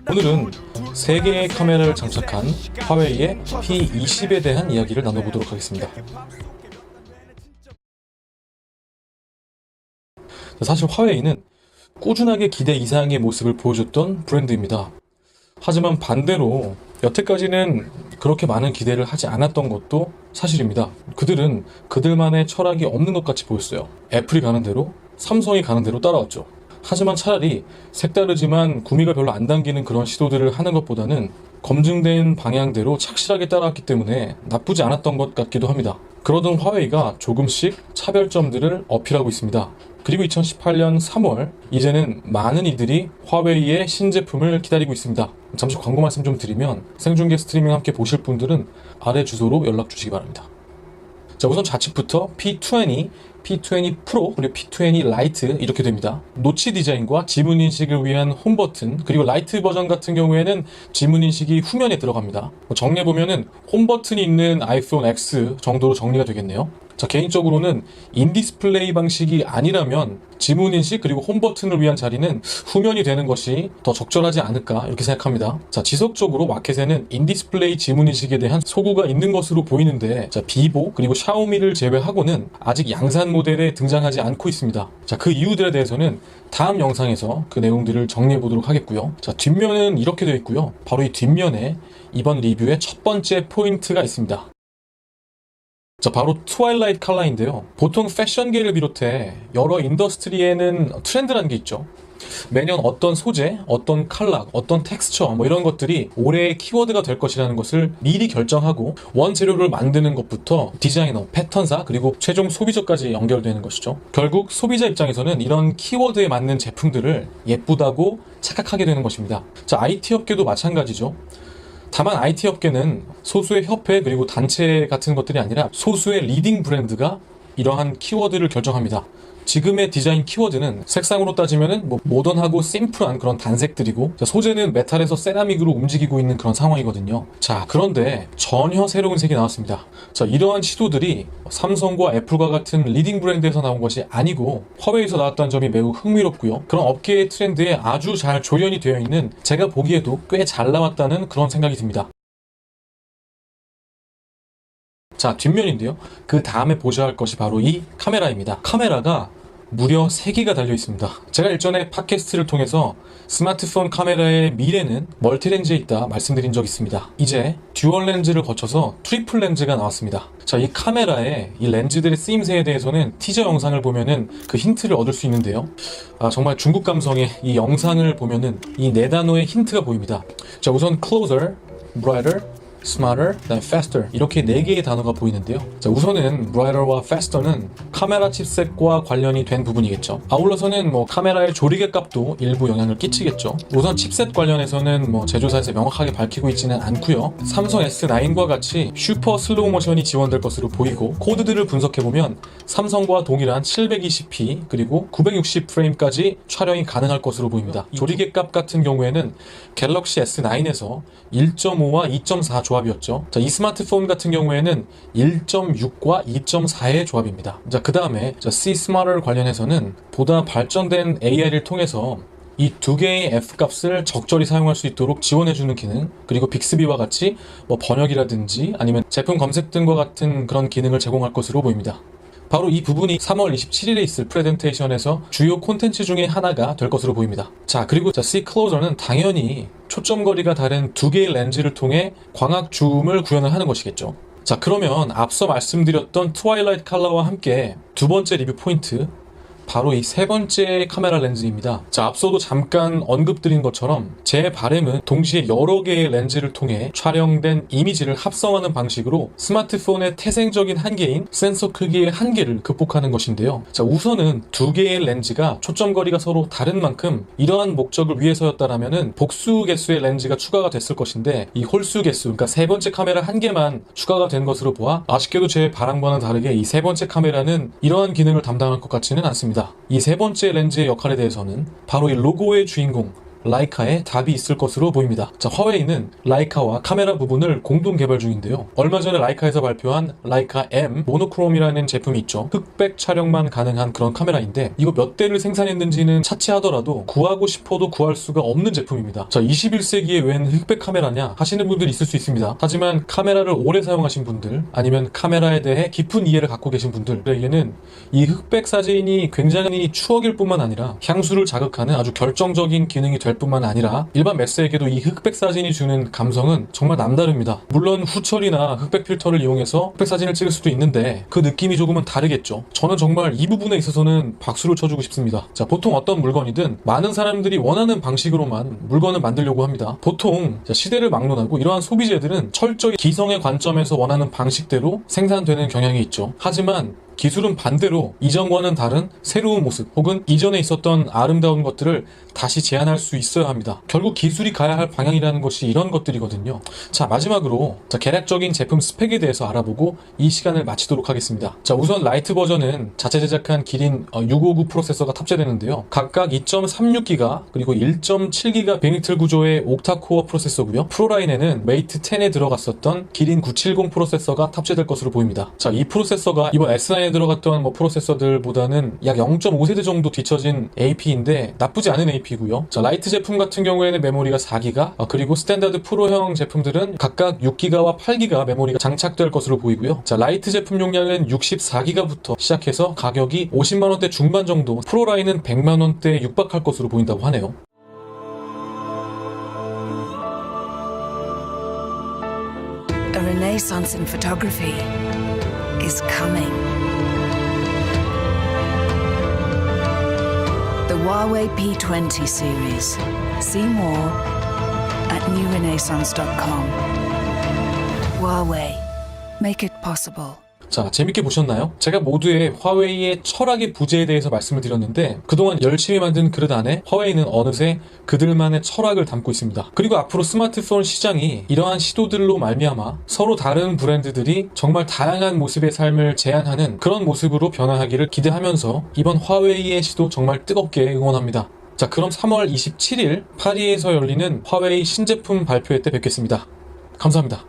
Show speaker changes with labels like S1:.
S1: 오늘은 3개의 카메라를 장착한 화웨이의 P20에 대한 이야기를 나눠보도록 하겠습니다. 사실 화웨이는 꾸준하게 기대 이상의 모습을 보여줬던 브랜드입니다. 하지만 반대로 여태까지는 그렇게 많은 기대를 하지 않았던 것도 사실입니다. 그들은 그들만의 철학이 없는 것 같이 보였어요. 애플이 가는 대로, 삼성이 가는 대로 따라왔죠. 하지만 차라리 색다르지만 구미가 별로 안 당기는 그런 시도들을 하는 것보다는 검증된 방향대로 착실하게 따라왔기 때문에 나쁘지 않았던 것 같기도 합니다. 그러던 화웨이가 조금씩 차별점들을 어필하고 있습니다. 그리고 2018년 3월 이제는 많은 이들이 화웨이의 신제품을 기다리고 있습니다. 잠시 광고 말씀 좀 드리면 생중계 스트리밍 함께 보실 분들은 아래 주소로 연락 주시기 바랍니다. 자, 우선 좌측부터 P20, P20 프로, 그리고 P20 라이트 이렇게 됩니다. 노치 디자인과 지문 인식을 위한 홈 버튼, 그리고 라이트 버전 같은 경우에는 지문 인식이 후면에 들어갑니다. 정리해보면은 홈 버튼이 있는 아이폰 X 정도로 정리가 되겠네요. 자, 개인적으로는 인디스플레이 방식이 아니라면 지문 인식 그리고 홈 버튼을 위한 자리는 후면이 되는 것이 더 적절하지 않을까 이렇게 생각합니다. 자, 지속적으로 마켓에는 인디스플레이 지문 인식에 대한 소구가 있는 것으로 보이는데, 자, 비보 그리고 샤오미를 제외하고는 아직 양산 모델에 등장하지 않고 있습니다. 자, 그 이유들에 대해서는 다음 영상에서 그 내용들을 정리해 보도록 하겠고요. 자, 뒷면은 이렇게 되어 있고요. 바로 이 뒷면에 이번 리뷰의 첫 번째 포인트가 있습니다. 자, 바로 트와일라이트 컬러인데요. 보통 패션계를 비롯해 여러 인더스트리에는 트렌드라는 게 있죠. 매년 어떤 소재, 어떤 컬러, 어떤 텍스처 이런 것들이 올해의 키워드가 될 것이라는 것을 미리 결정하고 원재료를 만드는 것부터 디자이너, 패턴사, 그리고 최종 소비자까지 연결되는 것이죠. 결국 소비자 입장에서는 이런 키워드에 맞는 제품들을 예쁘다고 착각하게 되는 것입니다. 자, IT 업계도 마찬가지죠. 다만 IT 업계는 소수의 협회 그리고 단체 같은 것들이 아니라 소수의 리딩 브랜드가 이러한 키워드를 결정합니다. 지금의 디자인 키워드는 색상으로 따지면은 모던하고 심플한 그런 단색들이고, 소재는 메탈에서 세라믹으로 움직이고 있는 그런 상황이거든요. 자, 그런데 전혀 새로운 색이 나왔습니다. 자, 이러한 시도들이 삼성과 애플과 같은 리딩 브랜드에서 나온 것이 아니고 화웨이에서 나왔다는 점이 매우 흥미롭고요. 그런 업계의 트렌드에 아주 잘 조연이 되어 있는, 제가 보기에도 꽤 잘 나왔다는 그런 생각이 듭니다. 자, 뒷면인데요. 그 다음에 보셔야 할 것이 바로 이 카메라입니다. 카메라가 무려 3개가 달려 있습니다. 제가 일전에 팟캐스트를 통해서 스마트폰 카메라의 미래는 멀티렌즈에 있다 말씀드린 적이 있습니다. 이제 듀얼 렌즈를 거쳐서 트리플 렌즈가 나왔습니다. 자, 이 카메라의 이 렌즈들의 쓰임새에 대해서는 티저 영상을 보면은 그 힌트를 얻을 수 있는데요. 정말 중국 감성의 이 영상을 보면은 이 4단어의 힌트가 보입니다. 자, 우선 closer, brighter, smarter, then faster 이렇게 4개의 단어가 보이는데요. 자, 우선은 brighter와 faster는 카메라 칩셋과 관련이 된 부분이겠죠. 아울러서는 카메라의 조리개 값도 일부 영향을 끼치겠죠. 우선 칩셋 관련해서는 제조사에서 명확하게 밝히고 있지는 않고요. 삼성 S9과 같이 슈퍼 슬로우 모션이 지원될 것으로 보이고, 코드들을 분석해보면 삼성과 동일한 720p 그리고 960프레임까지 촬영이 가능할 것으로 보입니다. 조리개 값 같은 경우에는 갤럭시 S9에서 1.5와 2.4 조합이었죠. 자, 이 스마트폰 같은 경우에는 1.6과 2.4의 조합입니다. 자, 그 다음에 C Smarter 관련해서는 보다 발전된 AI를 통해서 이 2개의 F값을 적절히 사용할 수 있도록 지원해주는 기능, 그리고 빅스비와 같이 번역이라든지 아니면 제품 검색 등과 같은 그런 기능을 제공할 것으로 보입니다. 바로 이 부분이 3월 27일에 있을 프레젠테이션에서 주요 콘텐츠 중에 하나가 될 것으로 보입니다. 자, 그리고 C Closer는 당연히 초점거리가 다른 2개의 렌즈를 통해 광학 줌을 구현을 하는 것이겠죠. 자, 그러면 앞서 말씀드렸던 트와일라이트 컬러와 함께 두 번째 리뷰 포인트, 바로 이 3번째 카메라 렌즈입니다. 자, 앞서도 잠깐 언급드린 것처럼 제 바람은 동시에 여러 개의 렌즈를 통해 촬영된 이미지를 합성하는 방식으로 스마트폰의 태생적인 한계인 센서 크기의 한계를 극복하는 것인데요. 자, 우선은 2개의 렌즈가 초점거리가 서로 다른 만큼 이러한 목적을 위해서였다라면은 복수 개수의 렌즈가 추가가 됐을 것인데, 이 홀수 개수, 그러니까 3번째 카메라 1개만 추가가 된 것으로 보아 아쉽게도 제 바람과는 다르게 이 3번째 카메라는 이러한 기능을 담당할 것 같지는 않습니다. 이 3번째 렌즈의 역할에 대해서는 바로 이 로고의 주인공 라이카에 답이 있을 것으로 보입니다. 자, 화웨이는 라이카와 카메라 부분을 공동 개발 중인데요. 얼마 전에 라이카에서 발표한 라이카 M 모노크롬이라는 제품이 있죠. 흑백 촬영만 가능한 그런 카메라인데 이거 몇 대를 생산했는지는 차치하더라도 구하고 싶어도 구할 수가 없는 제품입니다. 자, 21세기에 웬 흑백 카메라냐 하시는 분들이 있을 수 있습니다. 하지만 카메라를 오래 사용하신 분들, 아니면 카메라에 대해 깊은 이해를 갖고 계신 분들에게는 이 흑백 사진이 굉장히 추억일 뿐만 아니라 향수를 자극하는 아주 결정적인 기능이 될 뿐만 아니라 일반 매스에게도 이 흑백 사진이 주는 감성은 정말 남다릅니다. 물론 후처리나 흑백 필터를 이용해서 흑백 사진을 찍을 수도 있는데 그 느낌이 조금은 다르겠죠. 저는 정말 이 부분에 있어서는 박수를 쳐주고 싶습니다. 자, 보통 어떤 물건이든 많은 사람들이 원하는 방식으로만 물건을 만들려고 합니다. 보통 시대를 막론하고 이러한 소비재들은 철저히 기성의 관점에서 원하는 방식대로 생산되는 경향이 있죠. 하지만 기술은 반대로 이전과는 다른 새로운 모습 혹은 이전에 있었던 아름다운 것들을 다시 제안할 수 있어야 합니다. 결국 기술이 가야 할 방향이라는 것이 이런 것들이거든요. 자, 마지막으로 개략적인 제품 스펙에 대해서 알아보고 이 시간을 마치도록 하겠습니다. 자, 우선 라이트 버전은 자체 제작한 기린 659 프로세서가 탑재되는데요. 각각 2.36기가 그리고 1.7기가 베니틀 구조의 옥타코어 프로세서고요. 프로라인에는 메이트 10에 들어갔었던 기린 970 프로세서가 탑재될 것으로 보입니다. 자, 이 프로세서가 이번 S9에 들어갔던 프로세서들보다는 약 0.5세대 정도 뒤처진 AP인데 나쁘지 않은 AP고요. 자, 라이트 제품 같은 경우에는 메모리가 4기가, 그리고 스탠다드 프로형 제품들은 각각 6기가와 8기가 메모리가 장착될 것으로 보이고요. 자, 라이트 제품 용량은 64기가부터 시작해서 가격이 50만원대 중반 정도, 프로라인은 100만원대에 육박할 것으로 보인다고 하네요.
S2: A renaissance in photography is coming. The Huawei P20 series. See more at newrenaissance.com. Huawei. Make it possible.
S1: 자, 재밌게 보셨나요? 제가 모두의 화웨이의 철학의 부재에 대해서 말씀을 드렸는데 그동안 열심히 만든 그릇 안에 화웨이는 어느새 그들만의 철학을 담고 있습니다. 그리고 앞으로 스마트폰 시장이 이러한 시도들로 말미암아 서로 다른 브랜드들이 정말 다양한 모습의 삶을 제안하는 그런 모습으로 변화하기를 기대하면서 이번 화웨이의 시도 정말 뜨겁게 응원합니다. 자, 그럼 3월 27일 파리에서 열리는 화웨이 신제품 발표회 때 뵙겠습니다. 감사합니다.